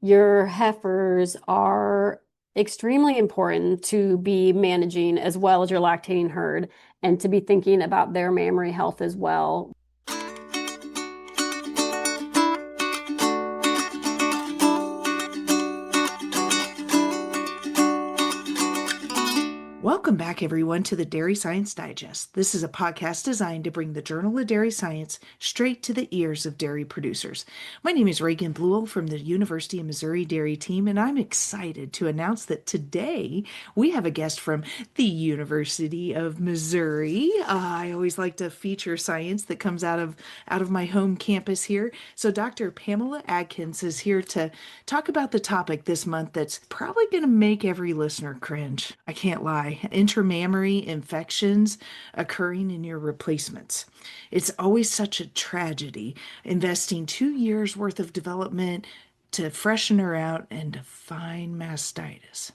your heifers are extremely important to be managing as well as your lactating herd and to be thinking about their mammary health as well. Welcome back, everyone, to the Dairy Science Digest. This is a podcast designed to bring the Journal of Dairy Science straight to the ears of dairy producers. My name is Reagan Bluel from the University of Missouri Dairy Team, and I'm excited to announce that today we have a guest from the University of Missouri. I always like to feature science that comes out of my home campus here. So Dr. Pamela Adkins is here to talk about the topic this month that's probably going to make every listener cringe. I can't lie. Intramammary infections occurring in your replacements. It's always such a tragedy investing 2 years worth of development to freshen her out and to find mastitis.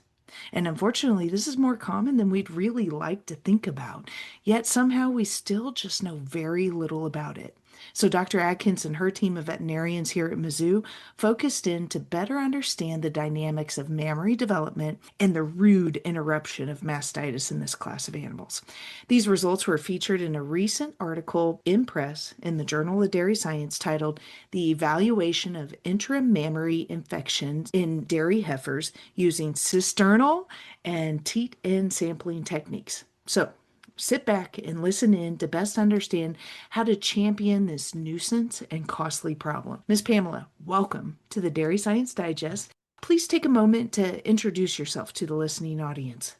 And unfortunately, this is more common than we'd really like to think about. Yet somehow we still just know very little about it. So Dr. Adkins and her team of veterinarians here at Mizzou focused in to better understand the dynamics of mammary development and the rude interruption of mastitis in this class of animals. These results were featured in a recent article in press in the Journal of Dairy Science titled The Evaluation of Intramammary Infections in Dairy Heifers Using Cisternal and Teat End Sampling Techniques. So sit back and listen in to best understand how to champion this nuisance and costly problem. Ms. Pamela, welcome to the Dairy Science Digest. Please take a moment to introduce yourself to the listening audience.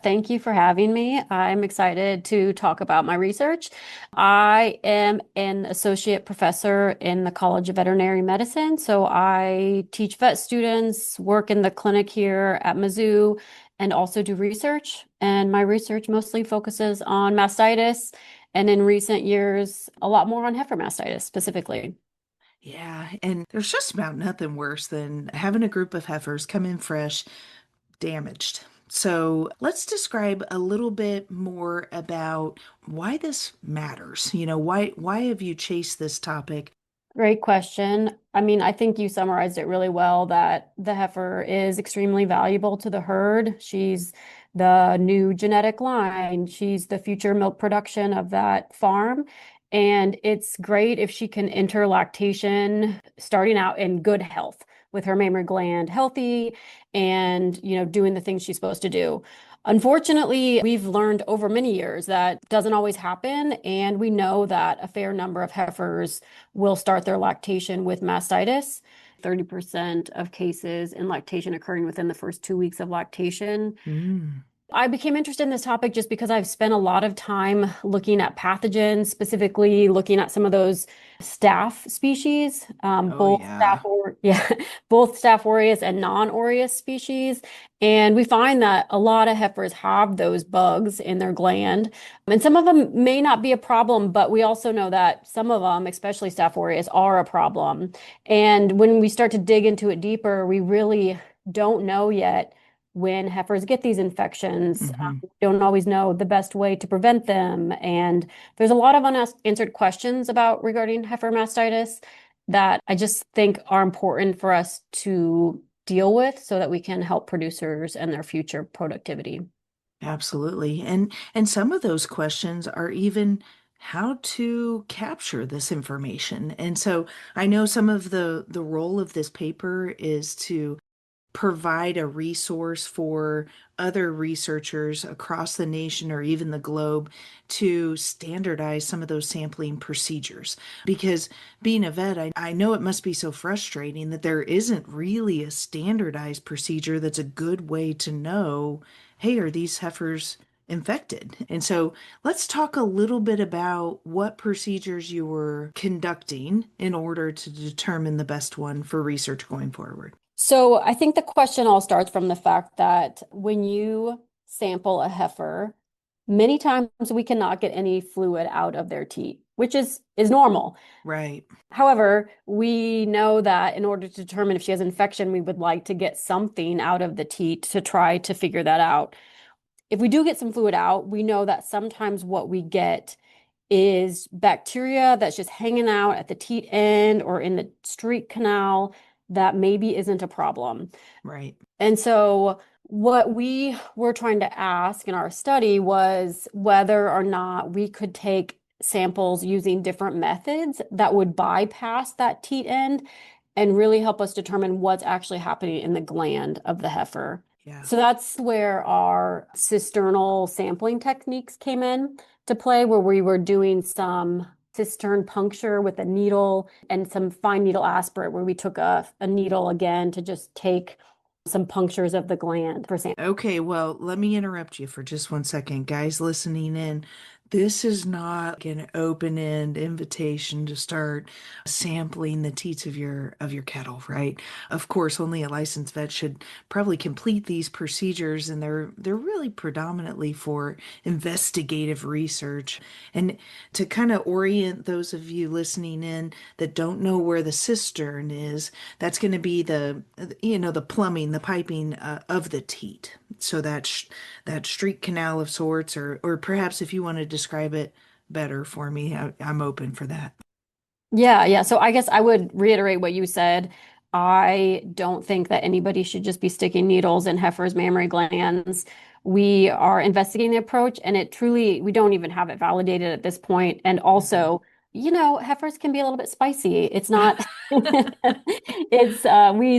Thank you for having me. I'm excited to talk about my research. I am an associate professor in the College of Veterinary Medicine. So I teach vet students, work in the clinic here at Mizzou, and also do research. And my research mostly focuses on mastitis, and in recent years, a lot more on heifer mastitis specifically. Yeah, and there's just about nothing worse than having a group of heifers come in fresh, damaged. So let's describe a little bit more about why this matters. Why have you chased this topic? Great question. I mean, I think you summarized it really well that the heifer is extremely valuable to the herd. She's the new genetic line. She's the future milk production of that farm. And it's great if she can enter lactation starting out in good health with her mammary gland healthy and, doing the things she's supposed to do. Unfortunately, we've learned over many years that doesn't always happen, and we know that a fair number of heifers will start their lactation with mastitis. 30% of cases in lactation occurring within the first 2 weeks of lactation. Mm. I became interested in this topic just because I've spent a lot of time looking at pathogens, specifically looking at some of those staph species, Oh, yeah. both Staph aureus and non-aureus species. And we find that a lot of heifers have those bugs in their gland. And some of them may not be a problem, but we also know that some of them, especially Staph aureus, are a problem. And when we start to dig into it deeper, we really don't know yet when heifers get these infections. Hmm. We don't always know the best way to prevent them. And there's a lot of unanswered questions about regarding heifer mastitis that I just think are important for us to deal with so that we can help producers and their future productivity. Absolutely. And some of those questions are even how to capture this information. And so I know some of the role of this paper is to provide a resource for other researchers across the nation or even the globe to standardize some of those sampling procedures. Because being a vet, I know it must be so frustrating that there isn't really a standardized procedure that's a good way to know, hey, are these heifers infected? And so let's talk a little bit about what procedures you were conducting in order to determine the best one for research going forward. So I think the question all starts from the fact that when you sample a heifer, many times we cannot get any fluid out of their teat, which is normal. Right. However, we know that in order to determine if she has infection, we would like to get something out of the teat to try to figure that out. If we do get some fluid out, we know that sometimes what we get is bacteria that's just hanging out at the teat end or in the street canal that maybe isn't a problem. Right. And so what we were trying to ask in our study was whether or not we could take samples using different methods that would bypass that teat end and really help us determine what's actually happening in the gland of the heifer. Yeah. So that's where our cisternal sampling techniques came in to play, where we were doing some cistern puncture with a needle and some fine needle aspirate, where we took a needle again to just take some punctures of the gland for sampling. Okay, well, let me interrupt you for just one second. Guys listening in, this is not an open-end invitation to start sampling the teats of your cattle, right? Of course, only a licensed vet should probably complete these procedures, and they're really predominantly for investigative research. And to kind of orient those of you listening in that don't know where the cistern is, that's going to be the plumbing, the piping of the teat. So that street canal of sorts, or perhaps if you want to describe it better for me, I'm open for that. Yeah, yeah. So I guess I would reiterate what you said. I don't think that anybody should just be sticking needles in heifers' mammary glands. We are investigating the approach, and it truly, we don't even have it validated at this point. And Mhm. also, heifers can be a little bit spicy. It's not, we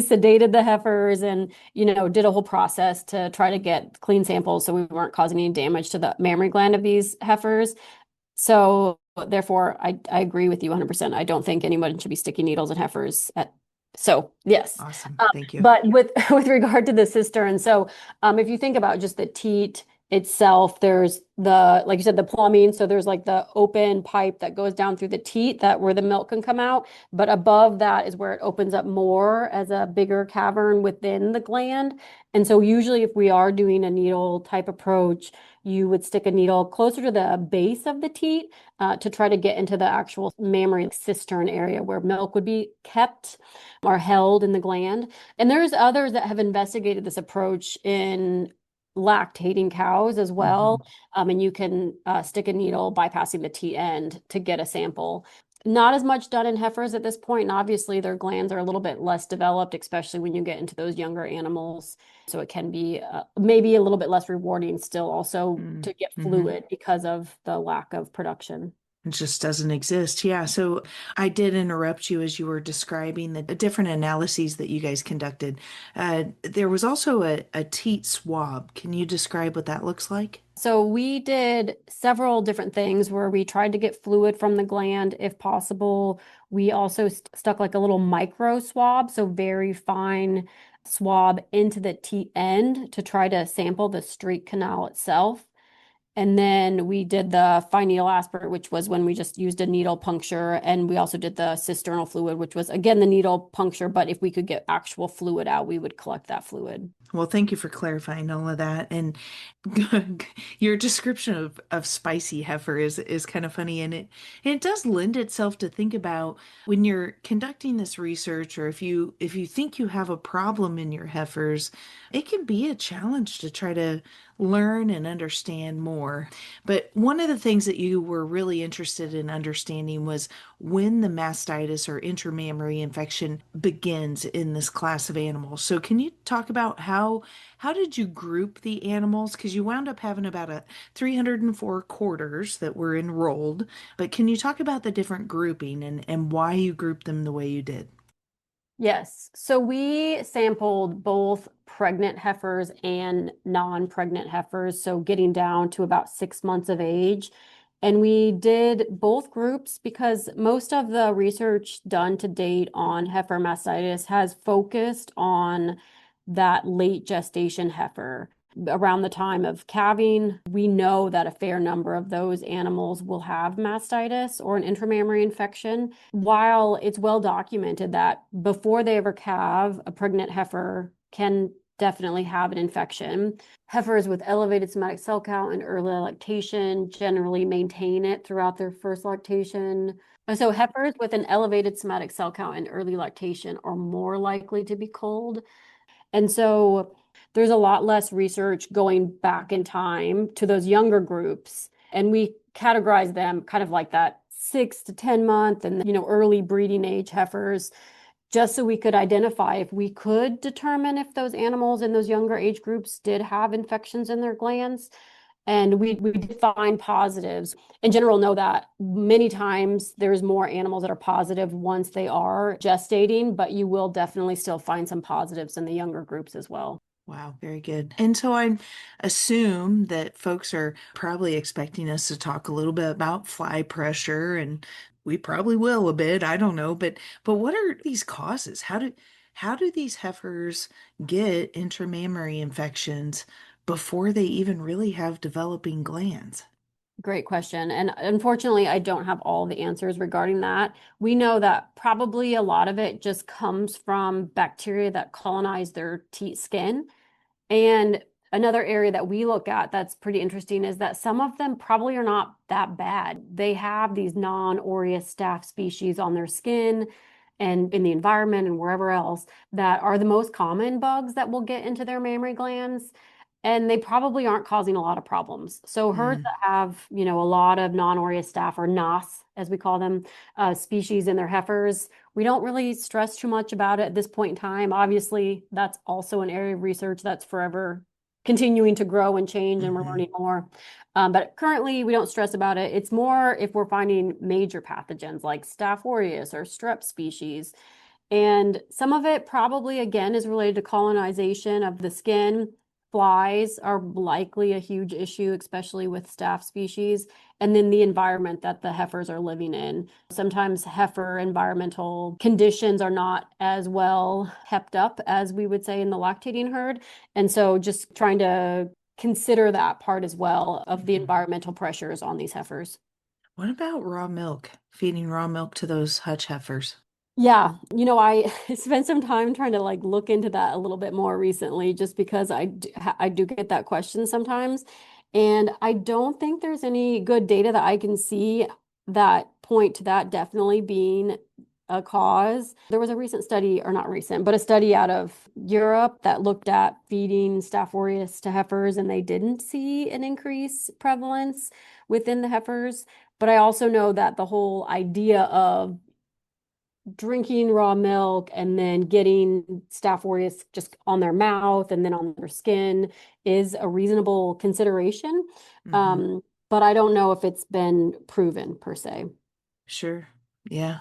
sedated the heifers and, did a whole process to try to get clean samples so we weren't causing any damage to the mammary gland of these heifers. So therefore, I agree with you 100%. I don't think anyone should be sticking needles in heifers so yes. Awesome. Um, Thank you. but with with regard to the cistern, so if you think about just the teat itself, there's like you said, the plumbing. So there's like the open pipe that goes down through the teat that where the milk can come out. But above that is where it opens up more as a bigger cavern within the gland. And so usually if we are doing a needle type approach, you would stick a needle closer to the base of the teat to try to get into the actual mammary cistern area where milk would be kept or held in the gland. And there's others that have investigated this approach in lactating cows as Hmm. well. And you can stick a needle bypassing the teat end to get a sample. Not as much done in heifers at this point, and obviously their glands are a little bit less developed, especially when you get into those younger animals. So it can be maybe a little bit less rewarding still also to get Mm-hmm. fluid because of the lack of production. It just doesn't exist. Yeah. So I did interrupt you as you were describing the different analyses that you guys conducted. There was also a teat swab. Can you describe what that looks like? So we did several different things where we tried to get fluid from the gland if possible. We also stuck like a little micro swab, so very fine swab into the teat end to try to sample the street canal itself. And then we did the fine needle aspirate, which was when we just used a needle puncture. And we also did the cisternal fluid, which was again the needle puncture. But if we could get actual fluid out, we would collect that fluid. Well, thank you for clarifying all of that. And your description of spicy heifer is kind of funny, and it does lend itself to think about when you're conducting this research, or if you think you have a problem in your heifers, it can be a challenge to try to learn and understand more. But one of the things that you were really interested in understanding was when the mastitis or intramammary infection begins in this class of animals. So can you talk about how did you group the animals? Because you wound up having about a 304 quarters that were enrolled. But can you talk about the different grouping and why you grouped them the way you did? Yes. So we sampled both pregnant heifers and non-pregnant heifers, so getting down to about 6 months of age. And we did both groups because most of the research done to date on heifer mastitis has focused on that late gestation heifer. Around the time of calving, we know that a fair number of those animals will have mastitis or an intramammary infection. While it's well documented that before they ever calve, a pregnant heifer can definitely have an infection. Heifers with elevated somatic cell count and early lactation generally maintain it throughout their first lactation. So heifers with an elevated somatic cell count and early lactation are more likely to be culled. And so there's a lot less research going back in time to those younger groups. And we categorize them kind of like that 6 to 10 month and, early breeding age heifers. just so we could identify if we could determine if those animals in those younger age groups did have infections in their glands. And we did find positives. In general, know that many times there's more animals that are positive once they are gestating, but you will definitely still find some positives in the younger groups as well. Wow, very good. And so I assume that folks are probably expecting us to talk a little bit about fly pressure, and we probably will a bit, I don't know, but what are these causes? How do these heifers get intramammary infections before they even really have developing glands? Great question. And unfortunately, I don't have all the answers regarding that. We know that probably a lot of it just comes from bacteria that colonize their teat skin. And another area that we look at that's pretty interesting is that some of them probably are not that bad. They have these non-aureus staph species on their skin and in the environment and wherever else that are the most common bugs that will get into their mammary glands. And they probably aren't causing a lot of problems. So herds Mm, that have, a lot of non-aureus staph or NOS, as we call them, species in their heifers, we don't really stress too much about it at this point in time. Obviously, that's also an area of research that's forever continuing to grow and change, and we're hmm learning more. But currently, we don't stress about it. It's more if we're finding major pathogens like Staph aureus or strep species. And some of it probably, again, is related to colonization of the skin. Flies are likely a huge issue, especially with staph species, and then the environment that the heifers are living in. Sometimes heifer environmental conditions are not as well kept up as we would say in the lactating herd. And so just trying to consider that part as well of the hmm environmental pressures on these heifers. What about raw milk? Feeding raw milk to those hutch heifers? Yeah, I spent some time trying to like look into that a little bit more recently just because I do get that question sometimes. And I don't think there's any good data that I can see that point to that definitely being a cause. There was a recent study, or not recent, but a study out of Europe that looked at feeding Staph aureus to heifers, and they didn't see an increase prevalence within the heifers. But I also know that the whole idea of drinking raw milk and then getting Staph aureus just on their mouth and then on their skin is a reasonable consideration. hmm Um, but I don't know if it's been proven per se. Sure. Yeah.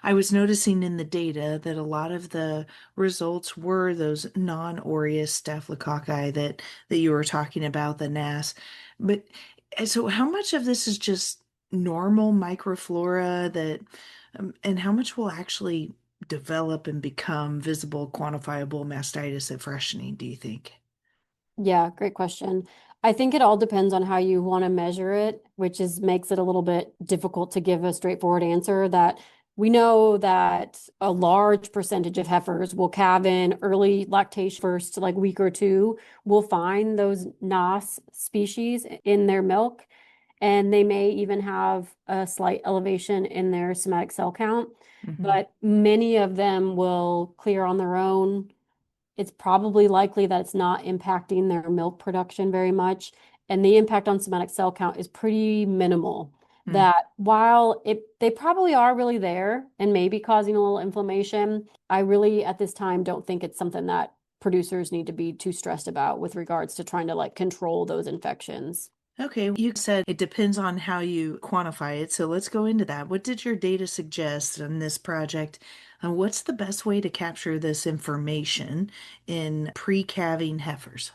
I was noticing in the data that a lot of the results were those non-aureus staphylococci that you were talking about, the NAS. But so how much of this is just normal microflora and how much will actually develop and become visible, quantifiable mastitis at freshening, do you think? Yeah, great question. I think it all depends on how you want to measure it, which is makes it a little bit difficult to give a straightforward answer. That we know that a large percentage of heifers will calve in early lactation first, like week or two, will find those NOS species in their milk, and they may even have a slight elevation in their somatic cell count. hmm But many of them will clear on their own. It's probably likely that it's not impacting their milk production very much. And the impact on somatic cell count is pretty minimal. That while they probably are really there and maybe causing a little inflammation, I really at this time don't think it's something that producers need to be too stressed about with regards to trying to like control those infections. Okay, you said it depends on how you quantify it. So let's go into that. What did your data suggest on this project? What's the best way to capture this information in pre-calving heifers?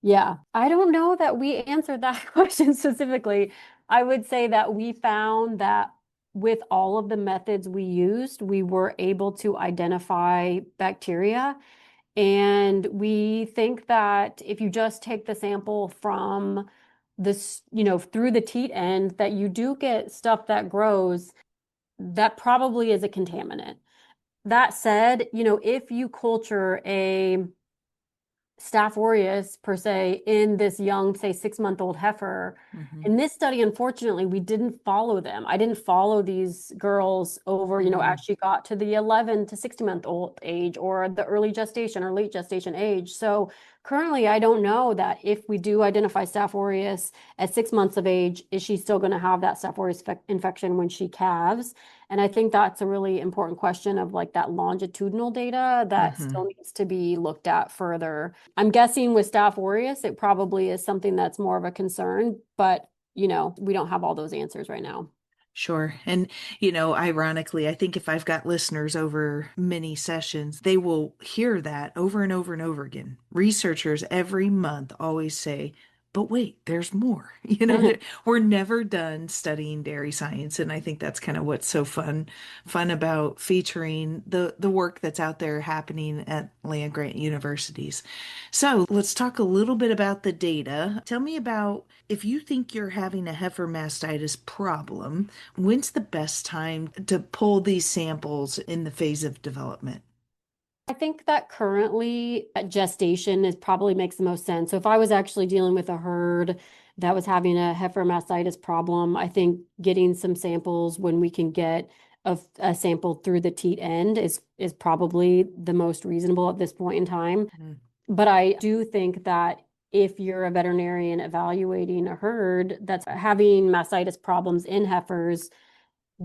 Yeah, I don't know that we answered that question specifically. I would say that we found that with all of the methods we used, we were able to identify bacteria. And we think that if you just take the sample from this, through the teat end, that you do get stuff that grows that probably is a contaminant. That said, if you culture a Staph aureus per se in this young, say 6-month-old heifer. hmm In this study, unfortunately, we didn't follow them. I didn't follow these girls over, as hmm she got to the 11 to 60-month-old age or the early gestation or late gestation age. So currently, I don't know that if we do identify Staph aureus at 6 months of age, is she still going to have that Staph aureus infection when she calves? And I think that's a really important question of like that longitudinal data that Hmm. still needs to be looked at further. I'm guessing with Staph aureus, it probably is something that's more of a concern, but we don't have all those answers right now. Sure. And, ironically, I think if I've got listeners over many sessions, they will hear that over and over and over again. Researchers every month always say, but wait, there's more. We're never done studying dairy science. And I think that's kind of what's so fun about featuring the work that's out there happening at land grant universities. So let's talk a little bit about the data. Tell me about if you think you're having a heifer mastitis problem. When's the best time to pull these samples in the phase of development? I think that currently at gestation is probably makes the most sense. So if I was actually dealing with a herd that was having a heifer mastitis problem, I think getting some samples when we can get a sample through the teat end is probably the most reasonable at this point in time. Mm. But I do think that if you're a veterinarian evaluating a herd that's having mastitis problems in heifers,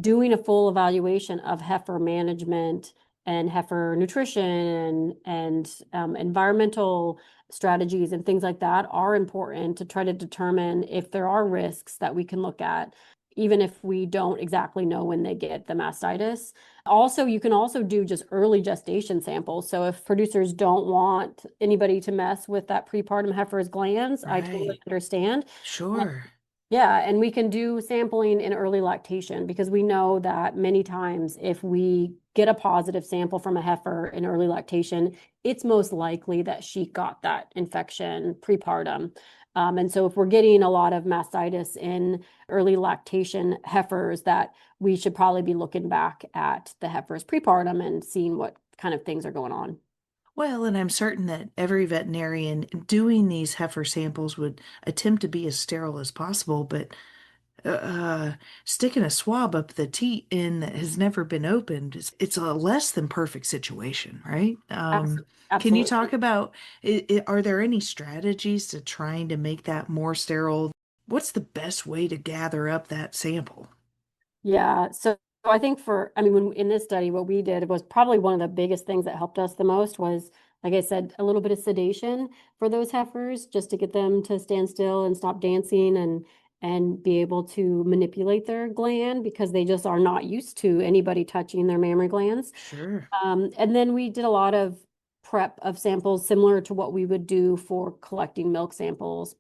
doing a full evaluation of heifer management and heifer nutrition and environmental strategies and things like that are important to try to determine if there are risks that we can look at, even if we don't exactly know when they get the mastitis. Also, you can also do just early gestation samples. So if producers don't want anybody to mess with that prepartum heifer's glands, I totally Right. understand. Sure. Yeah, and we can do sampling in early lactation because we know that many times if we get a positive sample from a heifer in early lactation, it's most likely that she got that infection prepartum. And so if we're getting a lot of mastitis in early lactation heifers, that we should probably be looking back at the heifers prepartum and seeing what kind of things are going on. Well, and I'm certain that every veterinarian doing these heifer samples would attempt to be as sterile as possible, but sticking a swab up the teat in that has never been opened, it's a less than perfect situation, right? Can you talk Absolutely. about, are there any strategies to trying to make that more sterile? What's the best way to gather up that sample? Yeah. So I think I mean, when in this study, what we did was probably one of the biggest things that helped us the most was, like I said, a little bit of sedation for those heifers, just to get them to stand still and stop dancing and be able to manipulate their gland because they just are not used to anybody touching their mammary glands. Sure. And then we did a lot of prep of samples similar to what we would do for collecting milk samples.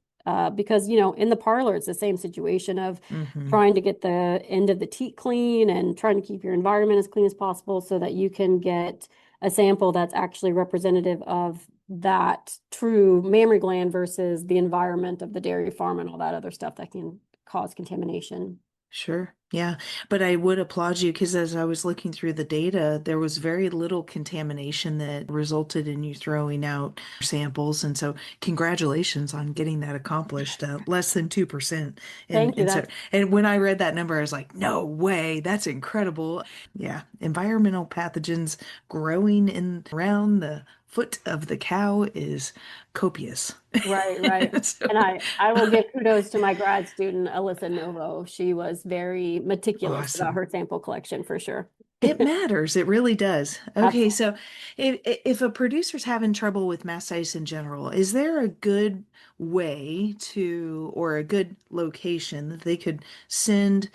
Because, in the parlor, it's the same situation of Hmm. trying to get the end of the teat clean and trying to keep your environment as clean as possible so that you can get a sample that's actually representative of that true mammary gland versus the environment of the dairy farm and all that other stuff that can cause contamination. Sure. Yeah. But I would applaud you because as I was looking through the data, there was very little contamination that resulted in you throwing out samples. And so congratulations on getting that accomplished, less than 2%. Thank you. And when I read that number, I was like, no way, that's incredible. Yeah. Environmental pathogens growing in around the foot of the cow is copious. Right, right. So And I will give kudos to my grad student, Alyssa Novo. She was very meticulous about awesome. her sample collection for sure. It matters. It really does. Okay, Absolutely. so if a producer's having trouble with mastitis in general, is there a good way to, or a good location that they could send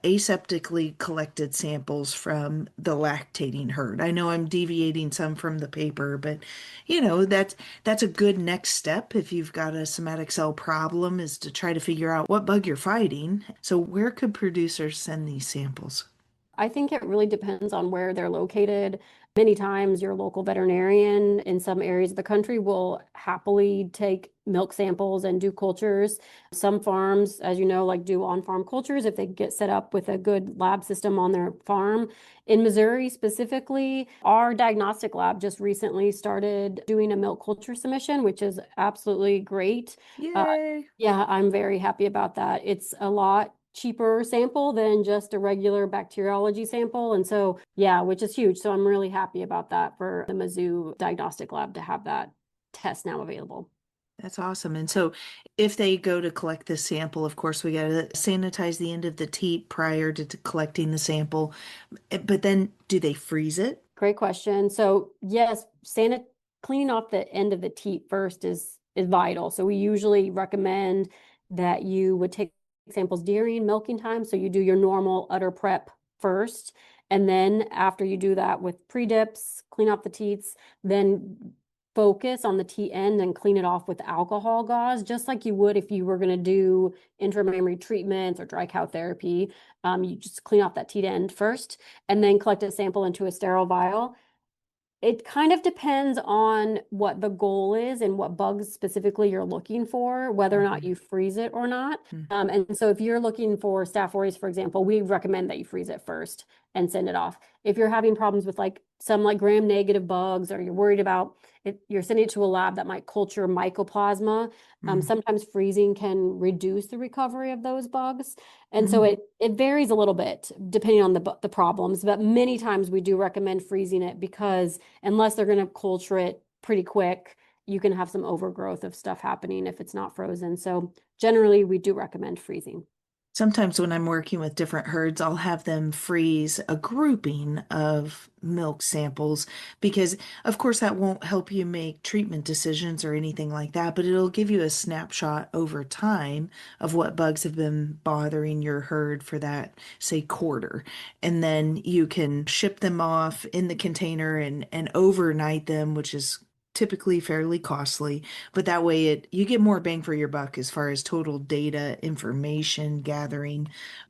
aseptically collected samples from the lactating herd? I know I'm deviating some from the paper, but that's a good next step if you've got a somatic cell problem is to try to figure out what bug you're fighting. So where could producers send these samples? I think it really depends on where they're located. Many times, your local veterinarian in some areas of the country will happily take milk samples and do cultures. Some farms, as you know, like do on-farm cultures if they get set up with a good lab system on their farm. In Missouri specifically, our diagnostic lab just recently started doing a milk culture submission, which is absolutely great. Uh, Yay. yeah, I'm very happy about that. It's a lot cheaper sample than just a regular bacteriology sample. And so, yeah, which is huge. So I'm really happy about that for the Mizzou Diagnostic Lab to have that test now available. That's awesome. And so if they go to collect the sample, of course, we got to sanitize the end of the teat prior to collecting the sample. But then do they freeze it? Great question. So yes, cleaning off the end of the teat first is vital. So we usually recommend that you would take samples during milking time. So you do your normal udder prep first. And then after you do that with pre-dips, clean off the teats, then focus on the teat end and clean it off with alcohol gauze, just like you would if you were going to do intramammary treatments or dry cow therapy. You just clean off that teat end first and then collect a sample into a sterile vial. It kind of depends on what the goal is and what bugs specifically you're looking for, whether or not Mhm. you freeze it or not. Mm. And so if you're looking for Staph aureus, for example, we recommend that you freeze it first and send it off. If you're having problems with like some like gram-negative bugs, or you're worried about if you're sending it to a lab that might culture mycoplasma, Mm. sometimes freezing can reduce the recovery of those bugs. And so Mm. it varies a little bit depending on the problems, but many times we do recommend freezing it because unless they're going to culture it pretty quick, you can have some overgrowth of stuff happening if it's not frozen. So generally, we do recommend freezing. Sometimes when I'm working with different herds, I'll have them freeze a grouping of milk samples because, of course, that won't help you make treatment decisions or anything like that, but it'll give you a snapshot over time of what bugs have been bothering your herd for that, say, quarter. And then you can ship them off in the container and overnight them, which is typically fairly costly, but that way you get more bang for your buck as far as total data information gathering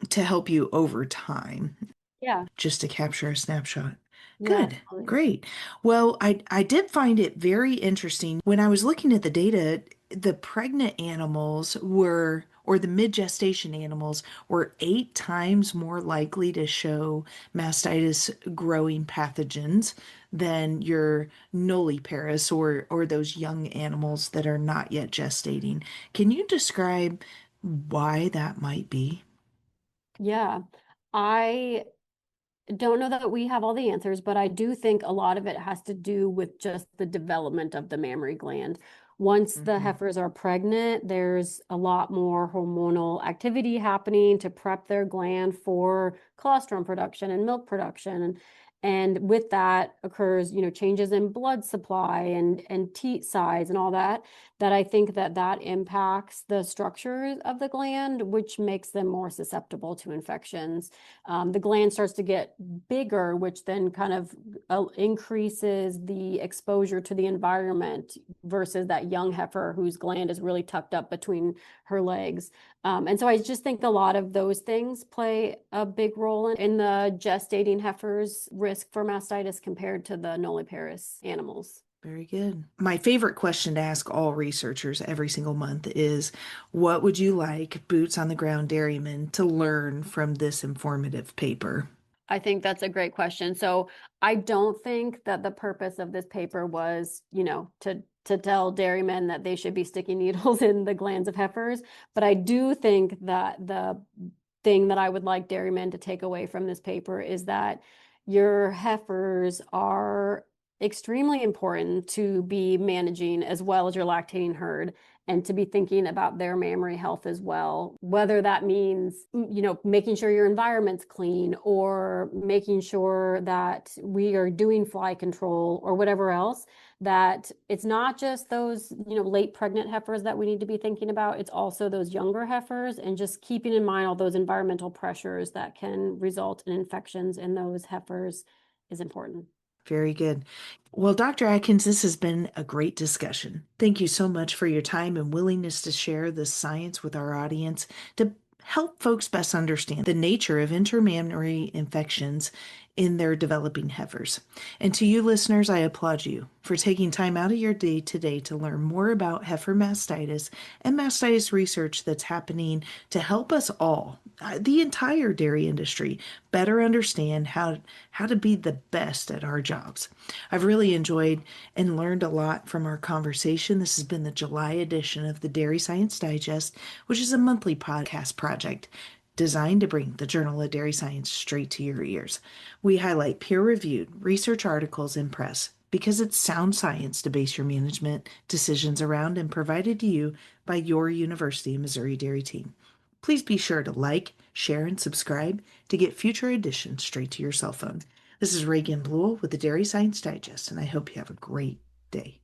to help you over time, Yeah, just to capture a snapshot. yeah, Good, absolutely. great. Well, I did find it very interesting when I was looking at the data. The pregnant animals were, or the mid-gestation animals were 8 times more likely to show mastitis growing pathogens than your nulliparous or those young animals that are not yet gestating. Can you describe why that might be? Yeah. I don't know that we have all the answers, but I do think a lot of it has to do with just the development of the mammary gland. Once the Mhm. heifers are pregnant, there's a lot more hormonal activity happening to prep their gland for colostrum production and milk production. And with that occurs, changes in blood supply and teat size and all that, that I think that impacts the structure of the gland, which makes them more susceptible to infections. The gland starts to get bigger, which then kind of increases the exposure to the environment versus that young heifer whose gland is really tucked up between her legs. And so I just think a lot of those things play a big role in the gestating heifer's risk for mastitis compared to the nulliparous animals. Very good. My favorite question to ask all researchers every single month is, what would you like boots on the ground dairymen to learn from this informative paper? I think that's a great question. So I don't think that the purpose of this paper was, to tell dairymen that they should be sticking needles in the glands of heifers. But I do think that the thing that I would like dairymen to take away from this paper is that your heifers are extremely important to be managing as well as your lactating herd and to be thinking about their mammary health as well, whether that means, making sure your environment's clean or making sure that we are doing fly control or whatever else, that it's not just those, late pregnant heifers that we need to be thinking about. It's also those younger heifers and just keeping in mind all those environmental pressures that can result in infections in those heifers is important. Very good. Well, Dr. Atkins, this has been a great discussion. Thank you so much for your time and willingness to share this science with our audience to help folks best understand the nature of intramammary infections in their developing heifers. And to you listeners, I applaud you for taking time out of your day today to learn more about heifer mastitis and mastitis research that's happening to help us all, the entire dairy industry, better understand how to be the best at our jobs. I've really enjoyed and learned a lot from our conversation. This has been the July edition of the Dairy Science Digest, which is a monthly podcast project designed to bring the Journal of Dairy Science straight to your ears. We highlight peer-reviewed research articles and press because it's sound science to base your management decisions around and provided to you by your University of Missouri Dairy Team. Please be sure to like, share, and subscribe to get future editions straight to your cell phone. This is Reagan Bluel with the Dairy Science Digest, and I hope you have a great day.